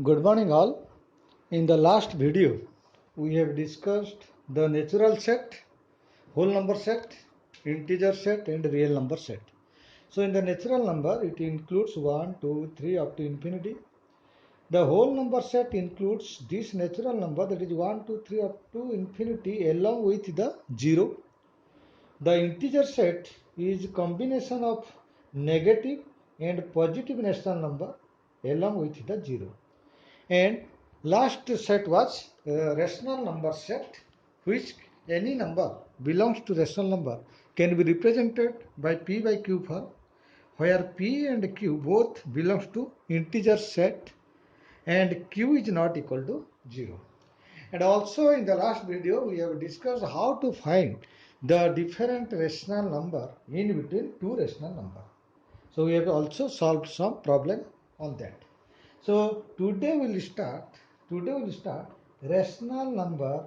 Good morning all. In the last video, we have discussed the natural set, whole number set, integer set and real number set. So in the natural number, it includes 1, 2, 3 up to infinity. The whole number set includes this natural number, that is 1, 2, 3 up to infinity along with the 0. The integer set is a combination of negative and positive natural number along with the 0. And last set was rational number set, which any number belongs to rational number can be represented by p by q form, where p and q both belongs to integer set and q is not equal to 0. And also in the last video we have discussed how to find the different rational number in between two rational number. So we have also solved some problem on that. So today we'll start rational number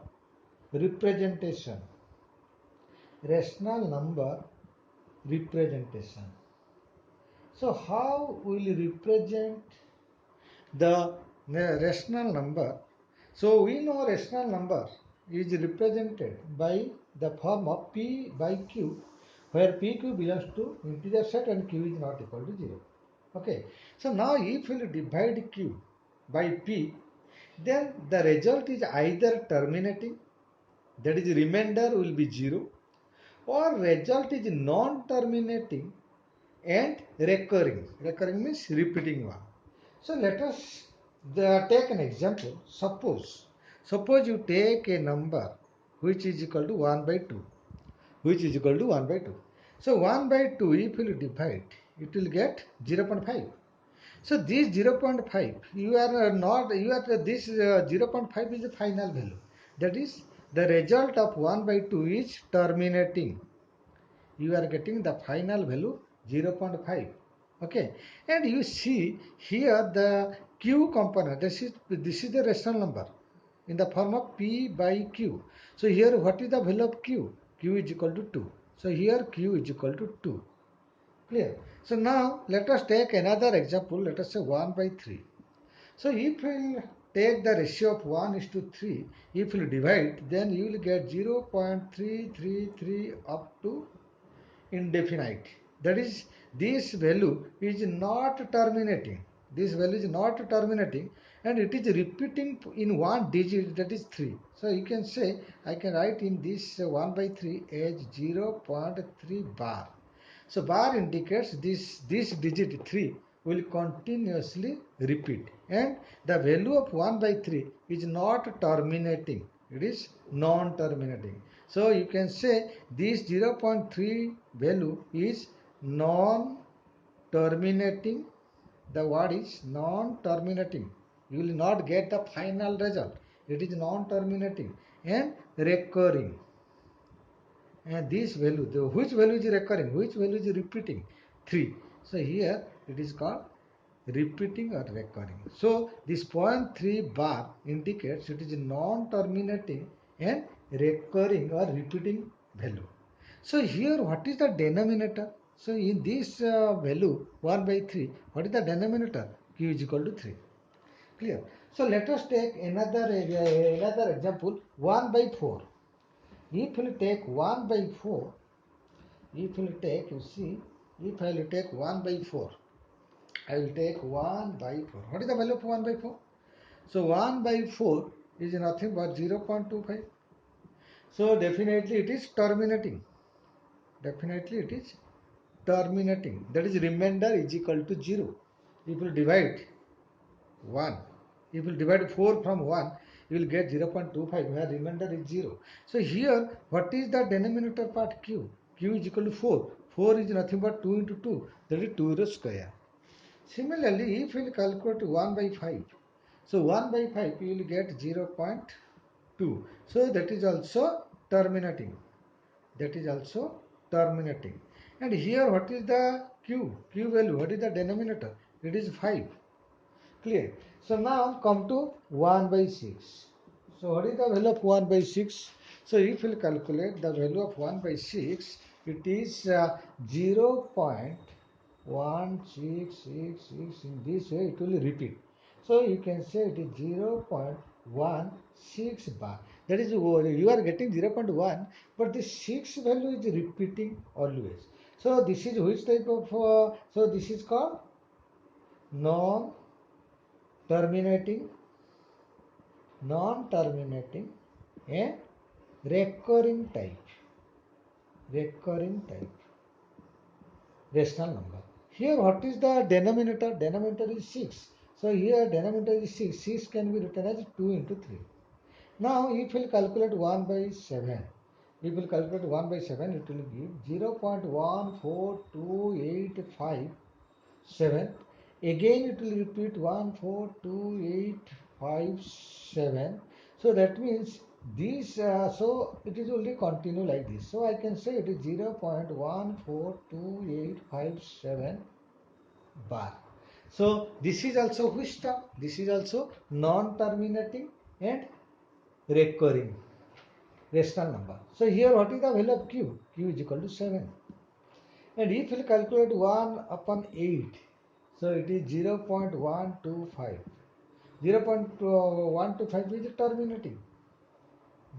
representation. Rational number representation. So how will you represent the rational number? So we know rational number is represented by the form of p by q, where pq belongs to integer set and q is not equal to 0. Okay. So now if we divide q by p, then the result is either terminating, that is remainder will be 0, or result is non-terminating and recurring. Recurring means repeating one. So let us take an example. Suppose you take a number which is equal to 1 by 2, which is equal to 1 by 2. So 1 by 2, if you divide, it will get 0.5. So this 0.5, this 0.5 is the final value. That is, the result of 1 by 2 is terminating. You are getting the final value 0.5. Okay, and you see here the q component. This is the rational number in the form of p by q. So here what is the value of q? Q is equal to 2. So here q is equal to 2. Clear? So now let us take another example. Let us say 1 by 3. So if we take the ratio of 1:3, if you divide, then you will get 0.333 up to indefinite. That is, this value is not terminating. This value is not terminating and it is repeating in one digit, that is 3. So you can say, I can write in this 1 by 3 as 0.3 bar. So bar indicates this digit 3 will continuously repeat, and the value of 1 by 3 is not terminating, it is non-terminating. So you can say this 0.3 value is non-terminating. The word is non-terminating. You will not get the final result. It is non-terminating and recurring. And this value, which value is recurring, which value is repeating? 3. So here it is called repeating or recurring. So this 0.3 bar indicates it is non-terminating and recurring or repeating value. So here what is the denominator? So in this value 1 by 3, what is the denominator? Q is equal to 3. Clear? So let us take another example, 1 by 4. If you take 1 by 4, if you take, you see, if I will take 1 by 4, I will take 1 by 4. What is the value of 1 by 4? So 1 by 4 is nothing but 0.25. So definitely it is terminating. Definitely it is terminating. That is, remainder is equal to 0. If you divide 1, if you divide 4 from 1, you will get 0.25, where remainder is 0. So here, what is the denominator part? Q. Q is equal to 4. 4 is nothing but 2 into 2, that is 2 raised square. Similarly, if you calculate 1 by 5, so 1 by 5 you will get 0.2. So that is also terminating. That is also terminating. And here what is the Q? Q value, what is the denominator? It is 5. Clear? So now come to 1 by 6. So what is the value of 1 by 6? So if you calculate the value of 1 by 6, it is 0.1666. In this way it will repeat. So you can say it is 0.16 bar. That is, you are getting 0.1, but the 6 value is repeating always. So this is which type of, so this is called non-terminating, non-terminating and recurring type rational number. Here what is the denominator? Denominator is 6. So here denominator is 6. 6 can be written as 2 into 3. Now if we calculate 1 by 7, if we calculate 1 by 7, it will give 0.142857. Again it will repeat 14285 So that means this, so it is only continue like this. So I can say it is 0.142857 bar. So this is also which term? This is also non-terminating and recurring rational number. So here what is the value of q? Q is equal to 7. And if we calculate 1 upon 8, so it is 0.125. 0.125 is terminating.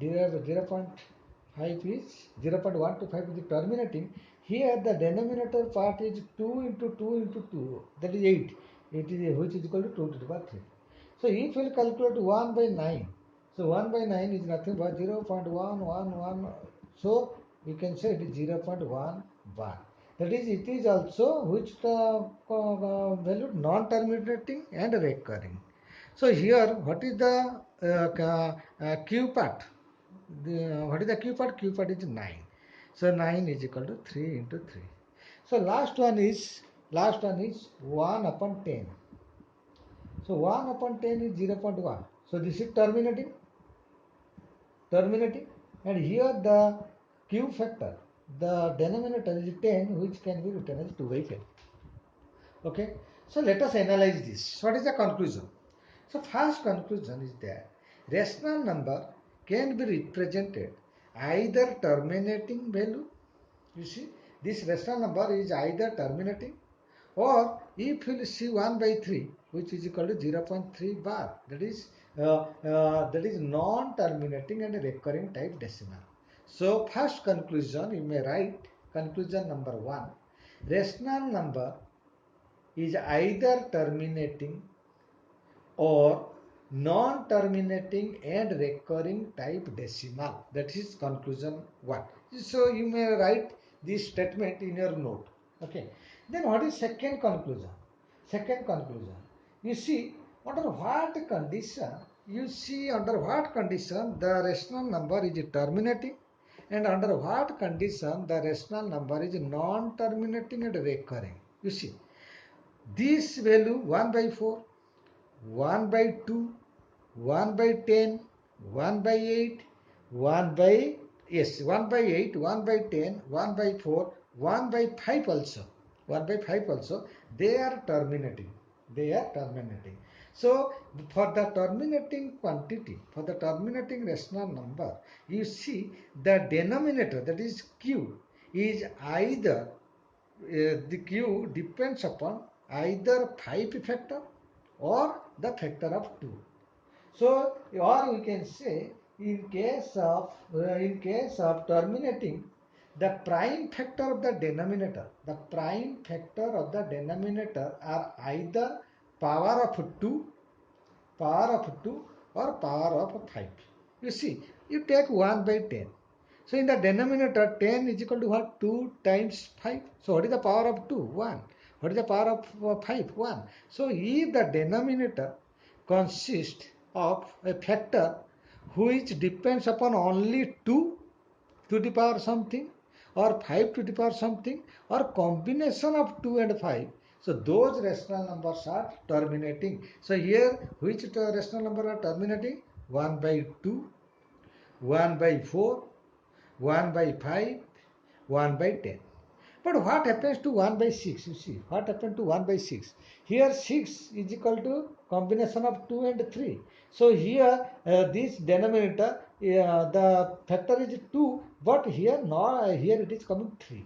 0.5 is 0.125 is terminating. Here the denominator part is 2 into 2 into 2, that is 8. It is, which is equal to 2 to the power 3. So if we calculate 1 by 9, so 1 by 9 is nothing but 0.111. So we can say it is 0.1 bar. That is, it is also which value non-terminating and recurring. So here what is the q part? What is the q part? Q part is 9. So 9 is equal to 3 into 3. So last one is 1 upon 10. So 1 upon 10 is 0.1. So this is terminating. And here the q factor, the denominator is 10, which can be written as 2 by 10. Okay. So let us analyze this. What is the conclusion? So first conclusion is that rational number can be represented either terminating value. You see, this rational number is either terminating, or if you see 1 by 3, which is equal to 0.3 bar, that is non-terminating and recurring type decimal. So first conclusion, you may write conclusion number 1. Rational number is either terminating or non-terminating and recurring type decimal. That is conclusion 1. So you may write this statement in your note. Okay. Then what is second conclusion? Second conclusion. You see under what condition? You see under what condition the rational number is terminating, and under what condition the rational number is non-terminating and recurring. You see this value 1 by 4, 1 by 2, 1 by 10, 1 by 8, 1 by, yes, 1 by 8, 1 by 10, 1 by 4, 1 by 5 also. 1 by 5 also, they are terminating. They are terminating. So for the terminating quantity, for the terminating rational number, you see the denominator, that is q, is either, the q depends upon either 5 factor or the factor of 2. So, or we can say in case of terminating, the prime factor of the denominator, are either power of 2, or power of 5. You see, you take 1 by 10. So in the denominator, 10 is equal to what? 2 times 5. So what is the power of 2? 1. What is the power of 5? 1. So if the denominator consists of a factor which depends upon only 2 to the power something, or 5 to the power something, or combination of 2 and 5, so those rational numbers are terminating. So here which rational number are terminating? 1 by 2, 1 by 4, 1 by 5, 1 by 10. But what happens to 1 by 6? You see, what happened to 1 by 6? Here 6 is equal to combination of 2 and 3. So here this denominator, the factor is 2, but here here it is coming 3.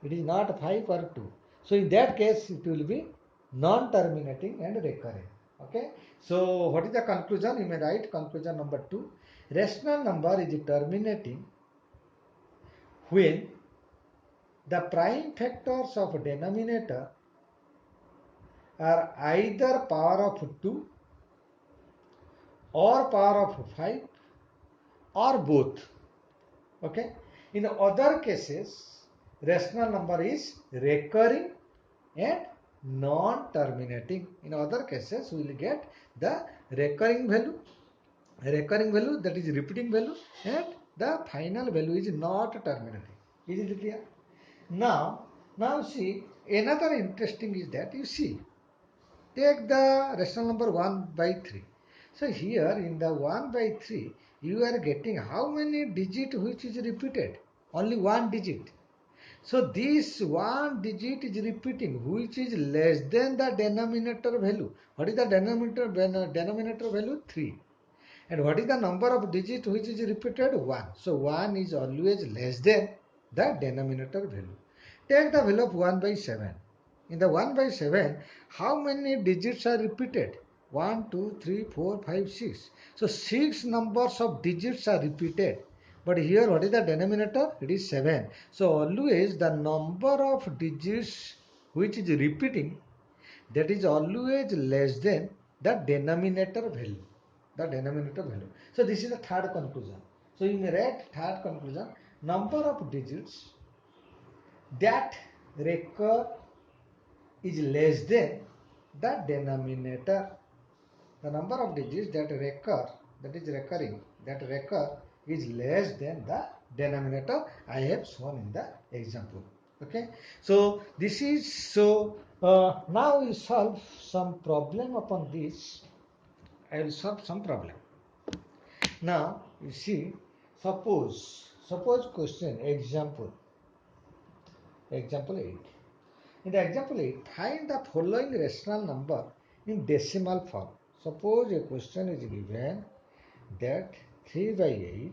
It is not 5 or 2. So in that case it will be non-terminating and recurring. Okay. So what is the conclusion? You may write conclusion number 2. Rational number is terminating when the prime factors of denominator are either power of 2 or power of 5 or both. Okay. In other cases, rational number is recurring and non-terminating. In other cases, we will get the recurring value that is repeating value, and the final value is not terminating. Is it clear? Now see, another interesting is that you see, take the rational number 1 by 3. So here in the 1 by 3, you are getting how many digit which is repeated? Only one digit. So this one digit is repeating which is less than the denominator value. What is the denominator value? 3. And what is the number of digit which is repeated? 1. So 1 is always less than the denominator value. Take the value of 1 by 7. In the 1 by 7, how many digits are repeated? 1, 2, 3, 4, 5, 6. So 6 numbers of digits are repeated. But here what is the denominator? It is 7. So always the number of digits which is repeating, that is always less than the denominator value. So this is the third conclusion. So you may write third conclusion. Number of digits that recur is less than the denominator. The number of digits that recur, that recur is less than the denominator. I have shown in the example. Okay. So this is now we solve some problem upon this. I will solve some problem. Now you see, suppose question example 8. In the example 8, find the following rational number in decimal form. Suppose a question is given that 3 by 8,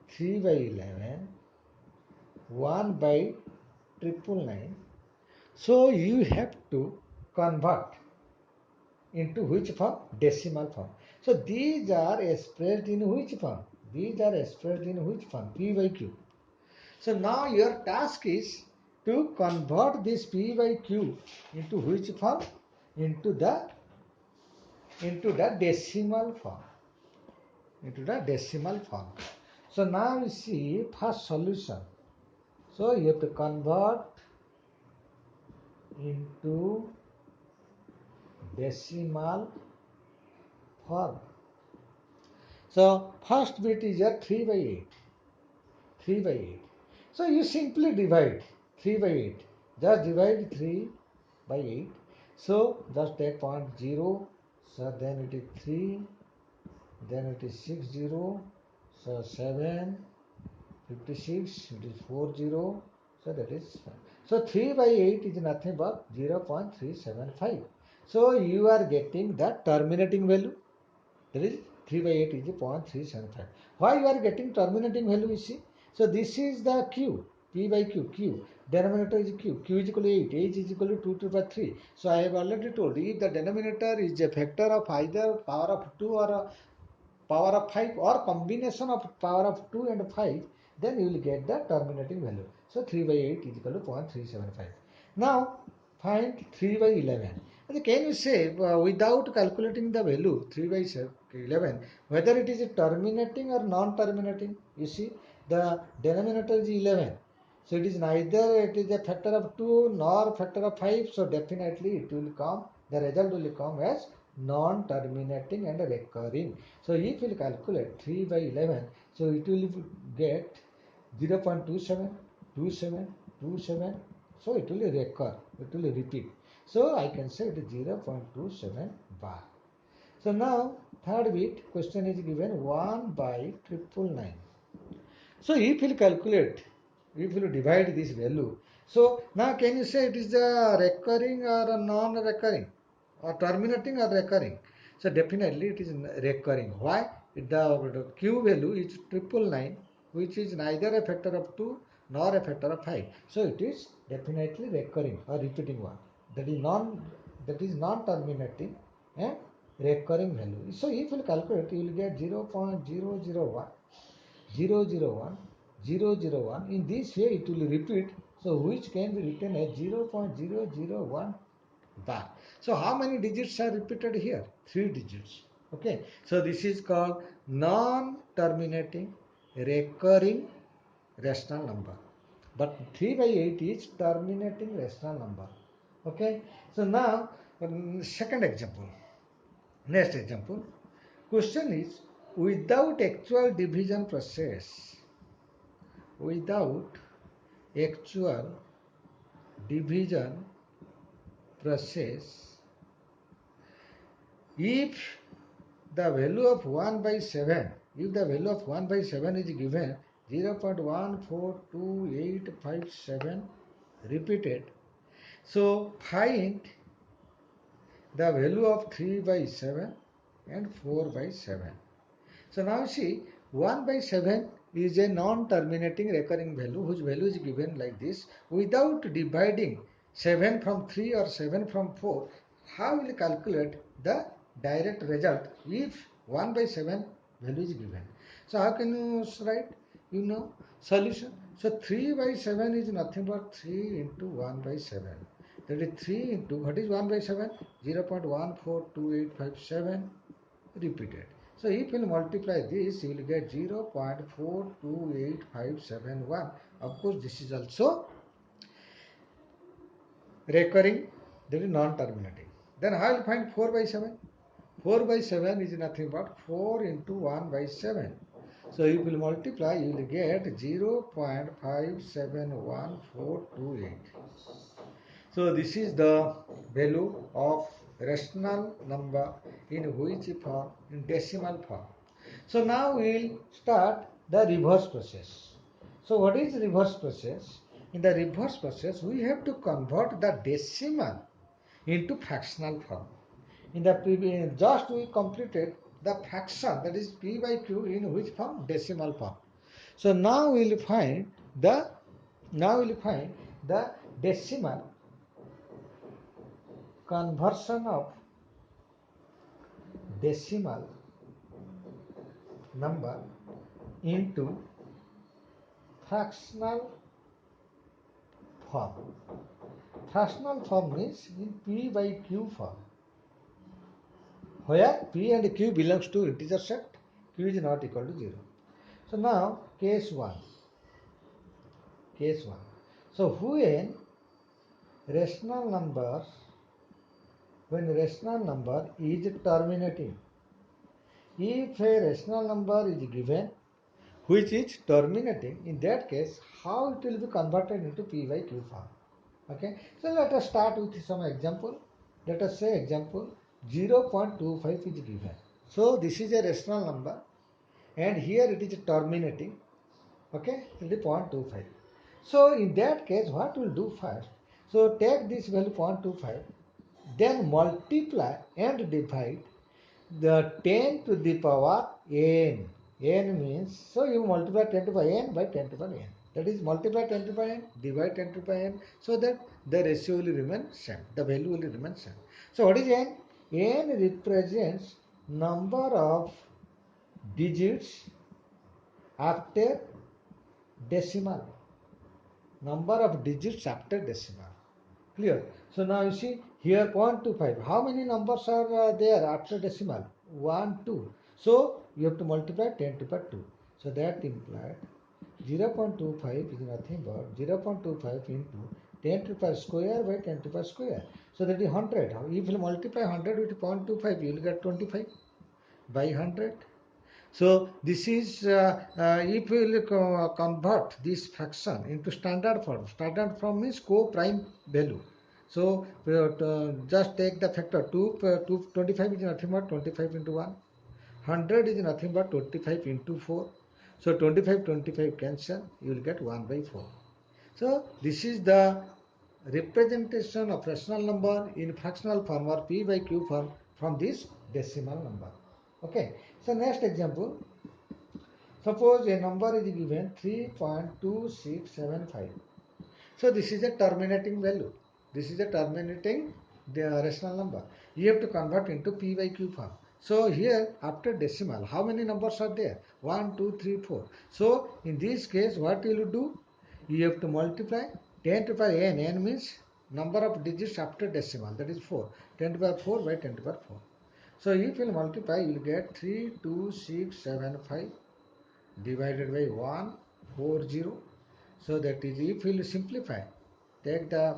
3 by 11, 1 by 999. So you have to convert into which form? Decimal form. So these are expressed in which form? P by Q. So now your task is to convert this P by Q into which form? Into the decimal form. So now you see first solution. So you have to convert into decimal form. So first bit is your 3 by 8. 3 by 8. So you simply divide 3 by 8. Just divide 3 by 8. So just take point 0. So then it is 3. Then it is 60. So 7. 56. It is 40. So that is 5. So 3 by 8 is nothing but 0.375. So you are getting the terminating value. That is 3 by 8 is 0.375. Why you are getting terminating value, you see? So this is the Q, P by Q. Denominator is Q is equal to 8, is equal to 2 to the power 3. So I have already told you, if the denominator is a factor of either power of 2 or a power of 5 or combination of power of 2 and 5, then you will get the terminating value. So 3 by 8 is equal to 0.375. Now find 3 by 11. And can you say without calculating the value 3 by 11 whether it is terminating or non-terminating? You see, the denominator is 11. So it is neither it is a factor of 2 nor factor of 5. So definitely it will come, the result will come as non-terminating and recurring. So if you calculate 3 by 11, so it will get 0.27, 27, 27. So it will recur, it will repeat. So I can say it is 0.27 bar. So now third bit question is given 1 by 999. So if you calculate, if you divide this value, so now can you say it is a recurring or a non-recurring, or terminating or recurring? So definitely it is recurring. Why? The Q value is 999, which is neither a factor of 2 nor a factor of 5. So it is definitely recurring or repeating one. That is that is non-terminating and recurring value. So if you calculate, you will get 0.001, 001, 001. In this way it will repeat, so which can be written as 0.001 bar. So how many digits are repeated here? 3 digits. Okay, so this is called non-terminating recurring rational number. But 3 by 8 is terminating rational number. Okay, so now second example. Next example. Question is, without actual division process, without actual division process, if the value of 1 by 7, if the value of 1 by 7 is given 0.142857 repeated, so find the value of 3 by 7 and 4 by 7. So now see, 1 by 7 is a non-terminating recurring value whose value is given like this. Without dividing 7 from 3 or 7 from 4, how will you calculate the direct result if 1 by 7 value is given? So how can you write? You know, solution. So 3 by 7 is nothing but 3 into 1 by 7. That is 3 into, what is 1 by 7? 0.142857 repeated. So if you multiply this, you will get 0.428571. Of course, this is also recurring, that is non-terminating. Then how will you find 4 by 7? 4 by 7 is nothing but 4 into 1 by 7. So if you will multiply, you will get 0.571428. So this is the value of rational number in which form? In decimal form. So now we will start the reverse process. So what is reverse process? In the reverse process, we have to convert the decimal into fractional form. In the previous, just we completed the fraction, that is p by q, in which form? Decimal form. So now we will find the decimal conversion of decimal number into fractional form. Fractional form means in p by q form, where p and q belongs to integer set, q is not equal to 0. So now case 1. So when rational number is terminating, if a rational number is given which is terminating, in that case how it will be converted into p by q form. Okay, so let us start with some example. Let us say example 0.25 is given. So this is a rational number and here it is terminating. Okay, it is 0.25. So in that case what we will do first? So take this value 0.25, then multiply and divide the 10 to the power n. N means, so you multiply 10 to the power n by 10 to the power n. That is, multiply 10 to the power n, divide 10 to the power n, so that the ratio will remain same, the value will remain same. So what is n? N represents number of digits after decimal. Number of digits after decimal. Clear? So now you see here 0.25. How many numbers are there after decimal? 1, 2. So you have to multiply 10 to the power 2. So that implied 0.25 is nothing but 0.25 into 10 to the power square by 10 to the power square. So that is 100. If you multiply 100 with 0.25, you will get 25 by 100. So this is, if we will convert this fraction into standard form. Standard form means co-prime value. So just take the factor 25 is nothing but 25 into 1. 100 is nothing but 25 into 4. So 25 cancel, you will get 1 by 4. So this is the representation of rational number in fractional form or p by q form from this decimal number. Okay. So next example. Suppose a number is given 3.2675. So this is a terminating value. This is a terminating the rational number, you have to convert into p by q form. So here after decimal, how many numbers are there? 1, 2, 3, 4. So in this case, what will you do? You have to multiply 10 to the power n. N means number of digits after decimal, that is 4. 10 to the power 4 by 10 to the power 4. So if you multiply, you will get 32675 divided by 140. So that is, if you will simplify, take the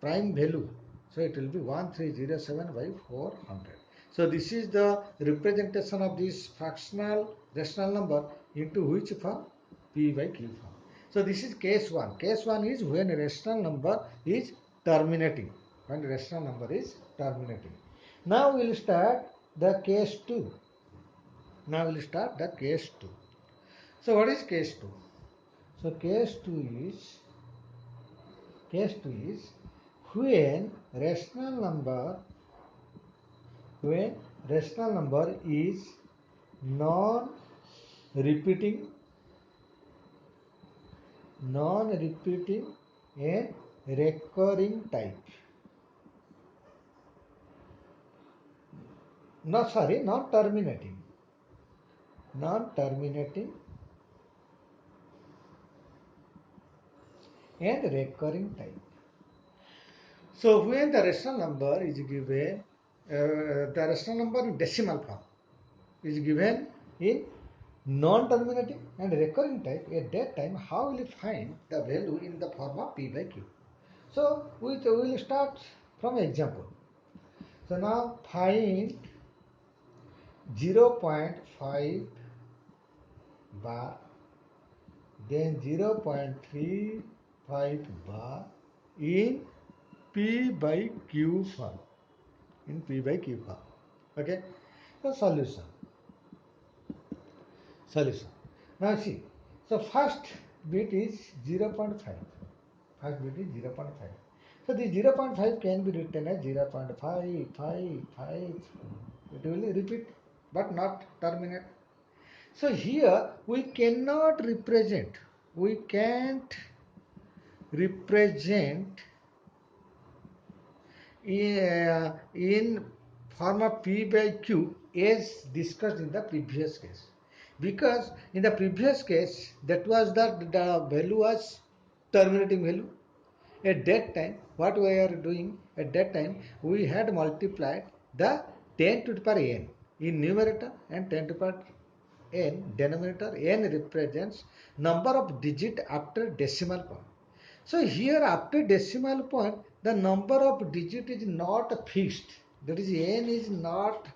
prime value, so it will be 1307 by 400. So this is the representation of this fractional rational number into which form? P by Q form. So this is case 1. Case 1 is when a rational number is terminating. When a rational number is terminating. Now we will start the case 2. Now we will start the case 2. So what is case 2? So case 2 is when rational number is non-repeating and recurring type. Non-terminating and recurring type. So when the rational number is given, the rational number in decimal form is given in non-terminating and recurring type, at that time how will you find the value in the form of p by q? So we will start from example. So now find 0.5 bar, then 0.35 bar in p by q form. Okay. So solution. Now see. So first bit is 0.5. So the 0.5 can be written as 0.555. It will repeat but not terminate. So here we can't represent in form of p by q as discussed in the previous case, because in the previous case that was the value was terminating value. At that time what we are doing, at that time we had multiplied the 10 to the power n in numerator and 10 to the power n denominator. N represents number of digit after decimal point. So here after decimal point the number of digit is not fixed, that is n is not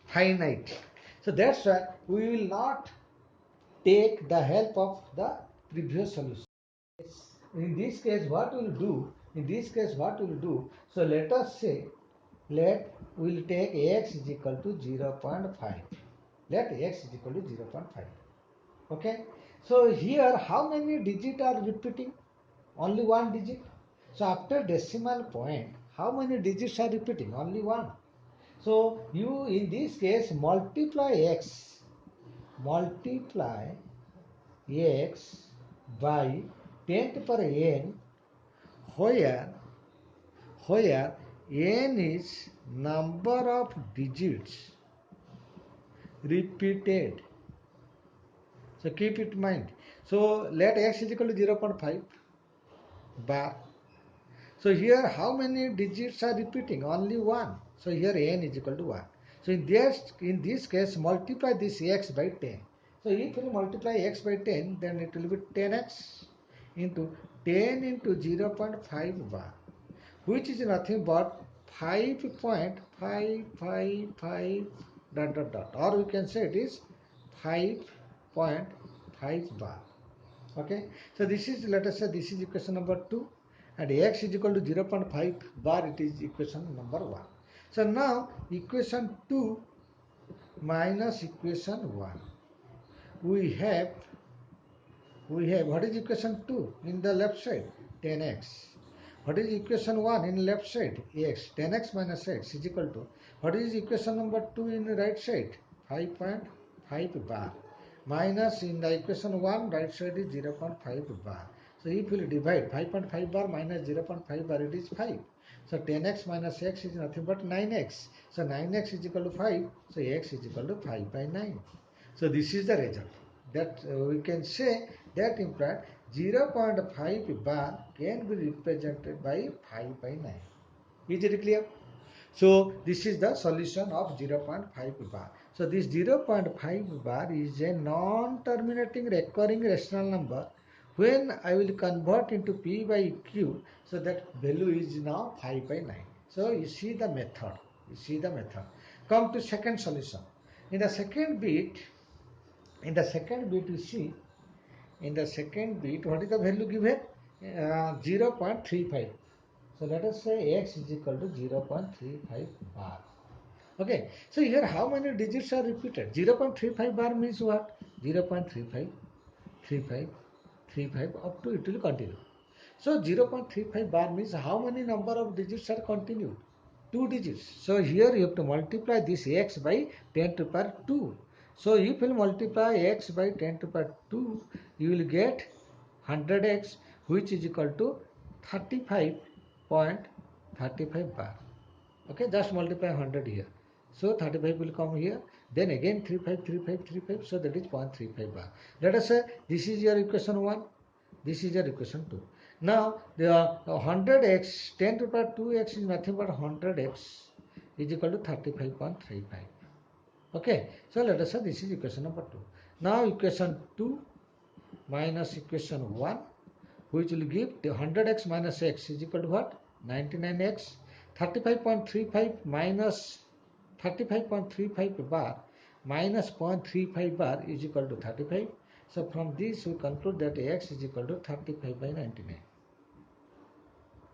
finite. So that's why we will not take the help of the previous solution. In this case what we will do, so let us say, we will take x is equal to 0.5. Let x is equal to 0.5. Okay. So here how many digits are repeating? Only one digit. So after decimal point, how many digits are repeating? Only one. So you in this case multiply x by 10 to the power n, where n is number of digits repeated. So keep it in mind. So let x is equal to 0.5 bar. So here how many digits are repeating? Only one. So here n is equal to 1. So in this case multiply this x by 10. So if you multiply x by 10, then it will be 10x into 10 into 0.5 bar, which is nothing but 5.555 ... or we can say it is 5.5 bar. Okay. So this is, let us say this is equation number 2, and x is equal to 0.5 bar, it is equation number 1. So now equation 2 minus equation 1, we have what is equation 2 in the left side? 10x. What is equation 1 in left side? X. 10x minus x is equal to, what is equation number 2 in the right side? 5.5 bar. Minus in the equation 1 right side is 0.5 bar. So if we divide 5.5 bar minus 0.5 bar, it is 5. So 10x minus x is nothing but 9x. So 9x is equal to 5. So x is equal to 5 by 9. So this is the result. That we can say that in fact 0.5 bar can be represented by 5 by 9. Is it clear? So this is the solution of 0.5 bar. So this 0.5 bar is a non-terminating recurring rational number. When I will convert into P by Q, so that value is now 5 by 9. So you see the method. You see the method. Come to second solution. In the second bit, you see, in the second bit, what is the value given? 0.35. So let us say x is equal to 0.35 bar. Okay, so here how many digits are repeated? 0.35 bar means what? 0.35, 35, 35 up to it will continue. So 0.35 bar means how many number of digits are continued? 2 digits. So here you have to multiply this x by 10 to the power 2. So if you multiply x by 10 to the power 2, you will get 100x, which is equal to 35.35 bar. Okay, just multiply 100 here. So 35 will come here. Then again 35, 35, 35. So that is 0.35 bar. Let us say this is your equation 1. This is your equation 2. Now the 100x, 10 to the power 2x is nothing but 100x is equal to 35.35. Okay, so let us say this is equation number 2. Now equation 2 minus equation 1, which will give the 100x minus x is equal to what? 99x. 35.35 minus 35.35 bar minus 0.35 bar is equal to 35. So from this we conclude that x is equal to 35 by 99.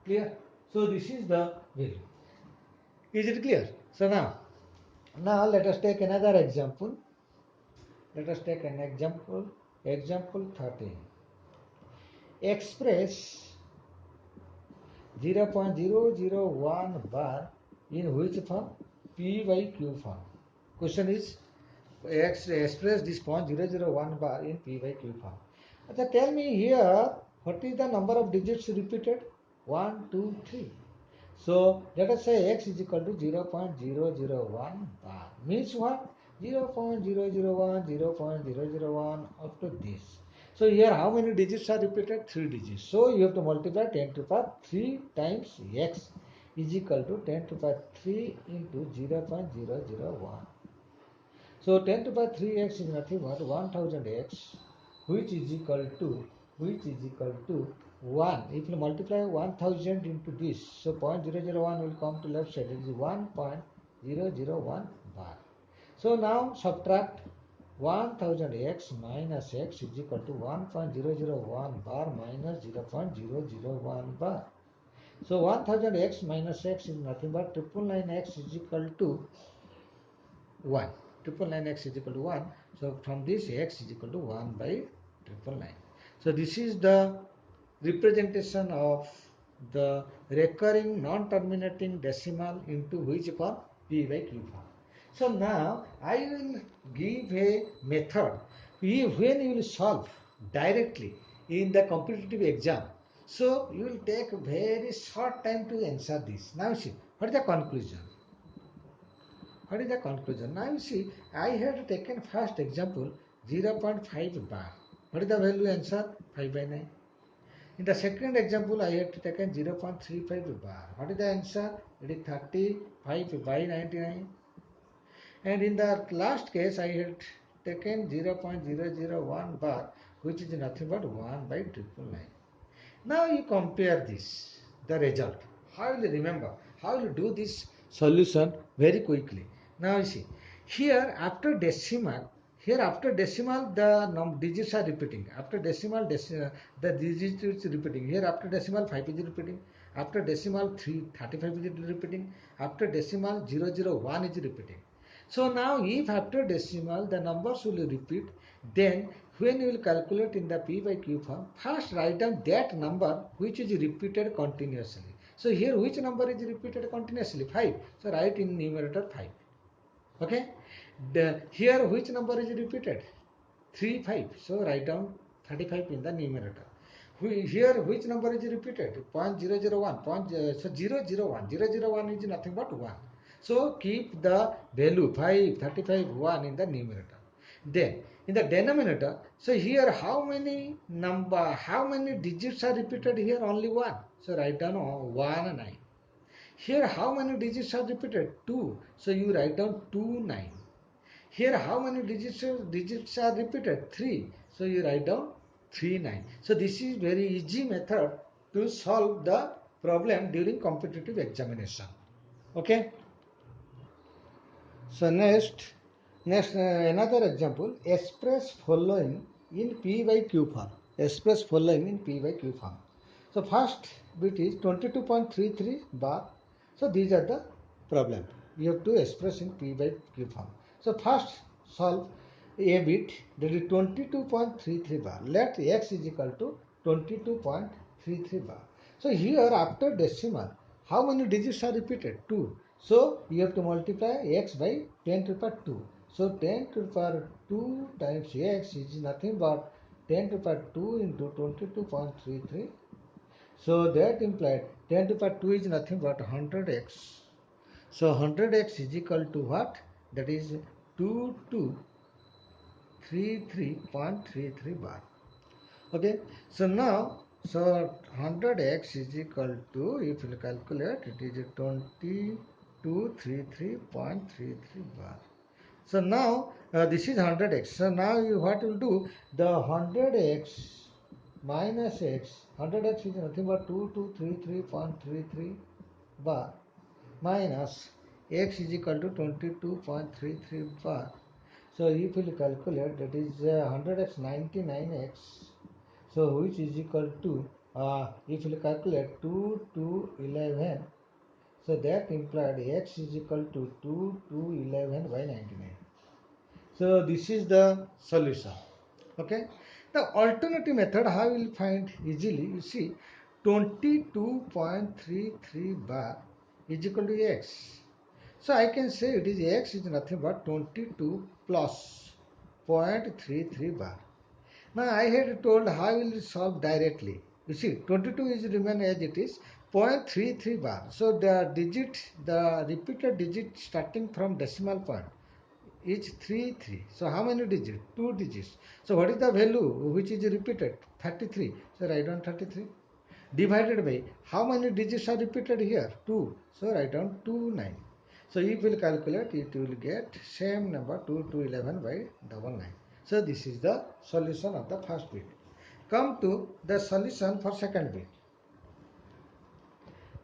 Clear? So this is the value. Is it clear? So now let us take another example. Let us take an example. Example 13. Express 0.001 bar in which form? P by Q form. Question is express this 0.001 bar in P by Q form. So tell me here what is the number of digits repeated? 1, 2, 3. So let us say x is equal to 0.001 bar. Means what? 0.001, 0.001 up to this. So here how many digits are repeated? 3 digits. So you have to multiply 10 to the power 3 times x is equal to 10 to the power 3 into 0.001. So 10 to the power 3x is nothing but 1000x, which is equal to 1. If you multiply 1000 into this, so 0.001 will come to left side. It is 1.001 bar. So now subtract 1000x minus x is equal to 1.001 bar minus 0.001 bar. So 1000x minus x is nothing but 999x is equal to 1. 999x is equal to 1. So from this x is equal to 1 by 999. So this is the representation of the recurring non-terminating decimal into which form? P by Q form. So now I will give a method. When you will solve directly in the competitive exam, so you will take very short time to answer this. Now see, what is the conclusion? What is the conclusion? Now you see, I had taken first example 0.5 bar. What is the value answer? 5 by 9. In the second example, I had taken 0.35 bar. What is the answer? It is 35 by 99. And in the last case, I had taken 0.001 bar, which is nothing but 1 by 999. Now you compare this, the result. How will you remember? How will you do this solution very quickly? Now you see, here after decimal, the digits are repeating. After decimal, the digits is repeating. Here after decimal 5 is repeating. After decimal 35 is repeating. After decimal 001 is repeating. So now if after decimal the numbers will repeat, then when you will calculate in the P by Q form, first write down that number which is repeated continuously. So here which number is repeated continuously? 5. So write in numerator 5. Okay. Here which number is repeated? 3, 5. So write down 35 in the numerator. Here which number is repeated? 0.001, so 001. 001 is nothing but 1. So keep the value 5, 35, 1 in the numerator. Then in the denominator, so here how many digits are repeated here? Only 1. So write down 1 9. Here how many digits are repeated? 2. So you write down 2 9. Here how many digits are repeated? 3. So you write down 3 9. So this is very easy method to solve the problem during competitive examination. Okay. So next another example, express following in P by Q form. Express following in P by Q form. So first bit is 22.33 bar. So these are the problem. You have to express in P by Q form. So first solve a bit, that is 22.33 bar. Let x is equal to 22.33 bar. So here after decimal, how many digits are repeated? 2. So you have to multiply x by 10 to the power 2. So 10 to the power 2 times x is nothing but 10 to the power 2 into 22.33. So that implied 10 to the power 2 is nothing but 100x. So 100x is equal to what? That is 2233.33 bar. Okay. So now, so 100x is equal to, if you calculate, it is 2233.33 bar. So now this is 100x. So now what you will do, the 100x minus x, 100x is nothing but 2233.33 bar minus x is equal to 22.33 bar. So if you calculate, that is 100x 99x. So which is equal to, if you calculate 2 to 11, so that implied x is equal to 2 to 11 by 99. So this is the solution. Okay. The alternative method, how you will find easily, you see 22.33 bar is equal to x. So I can say it is x is nothing but 22 plus 0.33 bar. Now I had told how will you solve directly. You see 22 is remain as it is, 0.33 bar. So the repeated digit starting from decimal point is 3. So how many digits? 2 digits. So what is the value which is repeated? 33. So write down 33. Divided by how many digits are repeated here? 2. So write down 2 9. So if you will calculate, it will get same number 2 to 11 by 99. So this is the solution of the first bit. Come to the solution for second bit.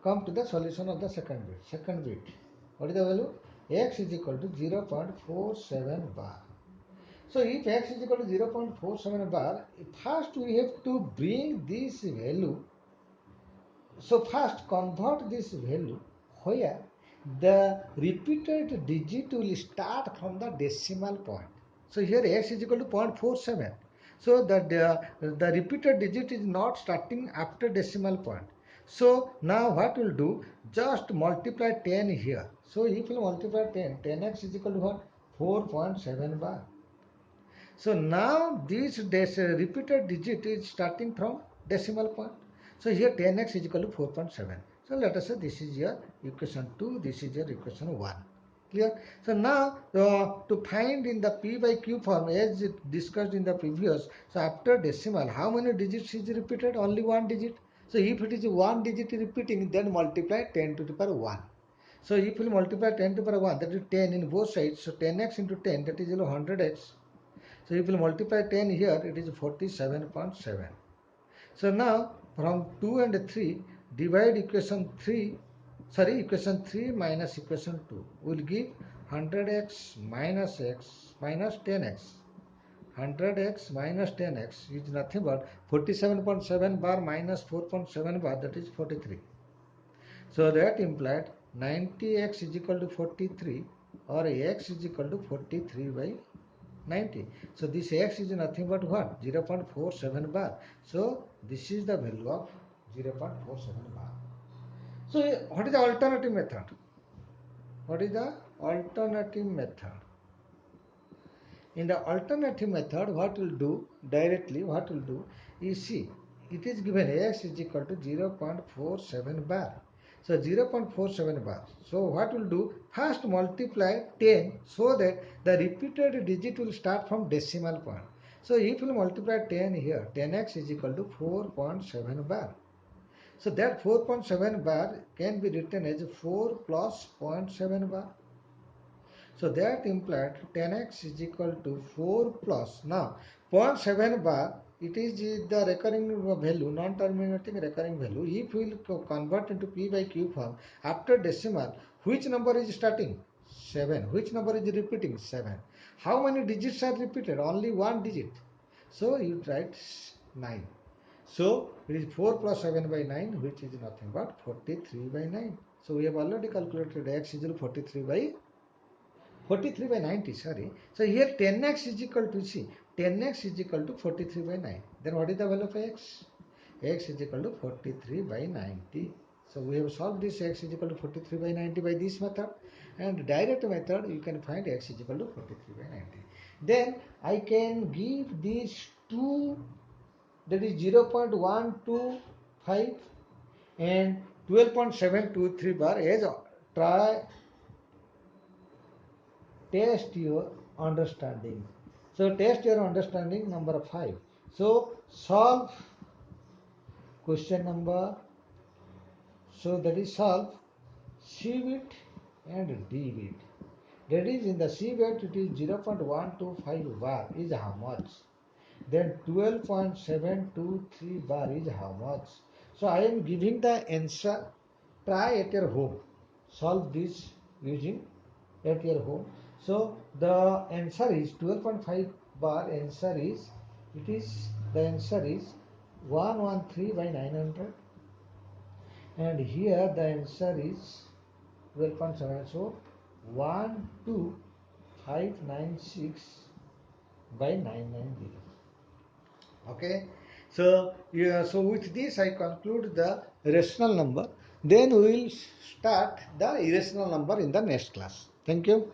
Come to the solution of the second bit. Second bit. What is the value? X is equal to 0.47 bar. So if x is equal to 0.47 bar, first we have to bring this value. So first convert this value where the repeated digit will start from the decimal point. So here x is equal to 0.47. So the repeated digit is not starting after decimal point. So now what we'll do, just multiply 10 here. So if you multiply 10, 10x is equal to what? 4.7 bar. So now this repeated digit is starting from decimal point. So here 10x is equal to 4.7. So let us say this is your equation 2, this is your equation 1. Clear? So now to find in the P by Q form as discussed in the previous, so after decimal, how many digits is repeated? Only one digit. So if it is one digit repeating, then multiply 10 to the power 1. So if you multiply 10 to the power 1, that is 10 in both sides. So 10x into 10, that is 100x. So if you multiply 10 here, it is 47.7. So now from 2 and 3, divide equation 3 minus equation 2 will give 100x minus x minus 10x. 100x minus 10x is nothing but 47.7 bar minus 4.7 bar, that is 43. So that implied 90x is equal to 43, or x is equal to 43 by 90. So this x is nothing but what? 0.47 bar. So this is the value of 0.47 bar. So what is the alternative method? What is the alternative method? In the alternative method, what we'll do directly, what we'll do is, see, it is given Ax is equal to 0.47 bar. So 0.47 bar. So what we'll do, first multiply 10 so that the repeated digit will start from decimal point. So if we multiply 10 here, 10x is equal to 4.7 bar. So that 4.7 bar can be written as 4 plus 0.7 bar. So that implied 10x is equal to 4 plus. Now 0.7 bar, it is the recurring value, non-terminating recurring value. If we will convert into p by q form after decimal, which number is starting? 7. Which number is repeating? 7. How many digits are repeated? Only one digit. So you write 9. So it is 4 plus 7 by 9, which is nothing but 43 by 9. So we have already calculated x is equal to 43 by 90, sorry. So here 10x is equal to, see, 10x is equal to 43 by 9. Then what is the value of x? X is equal to 43 by 90. So we have solved this x is equal to 43 by 90 by this method. And direct method, you can find x is equal to 43 by 90. Then I can give these two, that is 0.125 and 12.723 bar as try test your understanding. So test your understanding, number 5. So solve question number, so that is solve C bit and D bit. That is, in the C bit it is 0.125 bar is how much? Then 12.723 bar is how much? So I am giving the answer. Try at your home. Solve this using at your home. So the answer is 12.5 bar. Answer is, it is, the answer is 113 by 900, and here the answer is 12.7. So 12596 by 990. Okay. So yeah, so with this I conclude the rational number. Then we will start the irrational number in the next class. Thank you.